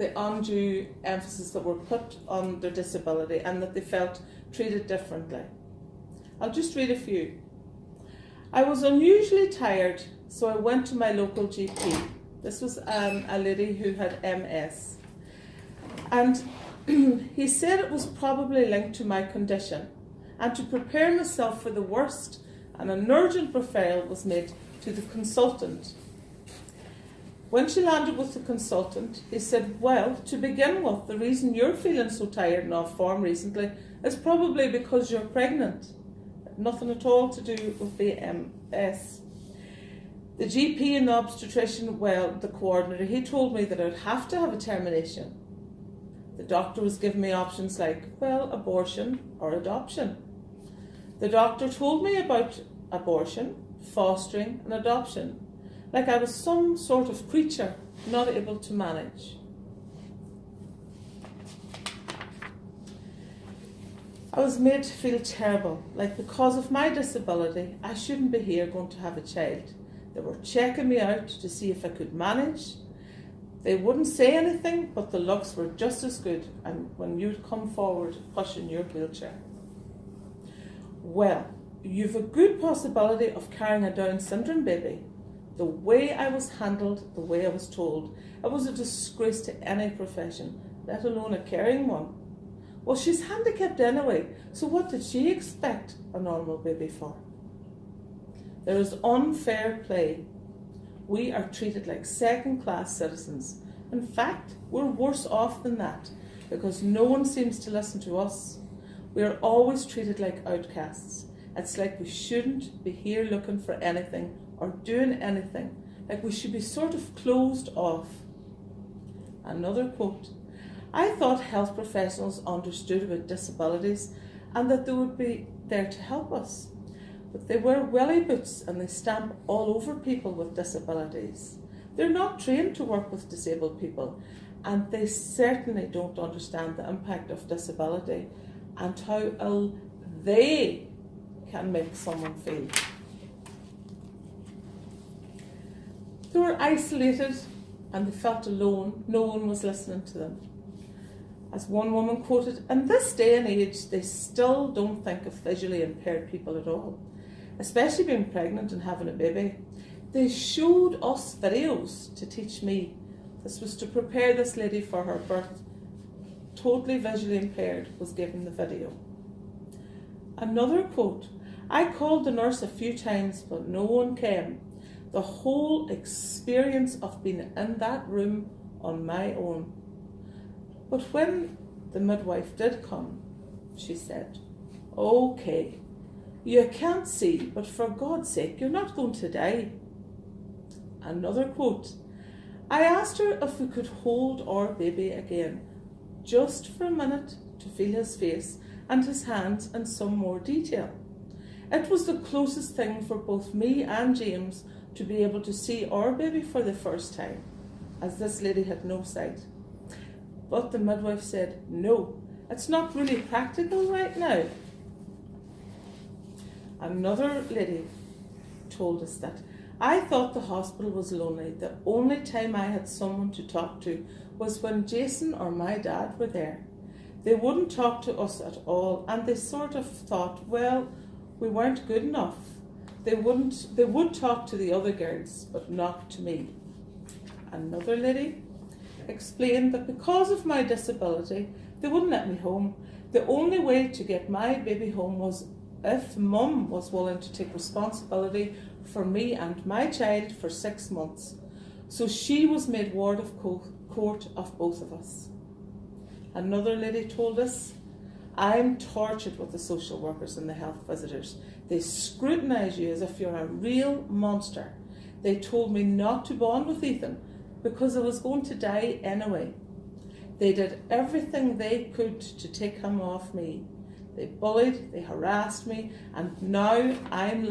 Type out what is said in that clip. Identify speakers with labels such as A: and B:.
A: the undue emphasis that were put on their disability and that they felt treated differently. I'll just read a few. I was unusually tired, so I went to my local GP. This was a lady who had MS. And he said it was probably linked to my condition, and to prepare myself for the worst, an urgent referral was made to the consultant. When she landed with the consultant, he said, well, to begin with, the reason you're feeling so tired and off form recently is probably because you're pregnant. Nothing at all to do with the MS. The GP and the obstetrician, well, the coordinator, he told me that I'd have to have a termination. The doctor was giving me options like, well, abortion or adoption. The doctor told me about abortion, fostering and adoption, like I was some sort of creature not able to manage. I was made to feel terrible, like because of my disability, I shouldn't be here going to have a child. They were checking me out to see if I could manage. They wouldn't say anything, but the looks were just as good and when you'd come forward pushing your wheelchair. Well, you've a good possibility of carrying a Down syndrome baby. The way I was handled, the way I was told, it was a disgrace to any profession, let alone a caring one. Well, she's handicapped anyway, so what did she expect a normal baby for? There is unfair play. We are treated like second-class citizens. In fact, we're worse off than that, because no one seems to listen to us. We are always treated like outcasts. It's like we shouldn't be here looking for anything or doing anything, like we should be sort of closed off. Another quote. I thought health professionals understood about disabilities and that they would be there to help us. But they wear welly boots and they stamp all over people with disabilities. They're not trained to work with disabled people, and they certainly don't understand the impact of disability and how ill they can make someone feel. They were isolated and they felt alone. No one was listening to them. As one woman quoted, in this day and age, they still don't think of visually impaired people at all, especially being pregnant and having a baby. They showed us videos to teach me. This was to prepare this lady for her birth. Totally visually impaired was given the video. Another quote, I called the nurse a few times, but no one came. The whole experience of being in that room on my own. But when the midwife did come, she said, okay, you can't see, but for God's sake, you're not going to die. Another quote, I asked her if we could hold our baby again, just for a minute to feel his face and his hands in some more detail. It was the closest thing for both me and James to be able to see our baby for the first time, as this lady had no sight. But the midwife said, no, it's not really practical right now. Another lady told us that, I thought the hospital was lonely. The only time I had someone to talk to was when Jason or my dad were there. They wouldn't talk to us at all, and they sort of thought, well, we weren't good enough. They would talk to the other girls, but not to me. Another lady explained that because of my disability, they wouldn't let me home. The only way to get my baby home was if Mum was willing to take responsibility for me and my child for 6 months. So she was made ward of court of both of us. Another lady told us, I'm tortured with the social workers and the health visitors. They scrutinise you as if you're a real monster. They told me not to bond with Ethan because I was going to die anyway. They did everything they could to take him off me. They bullied, they harassed me, and now I'm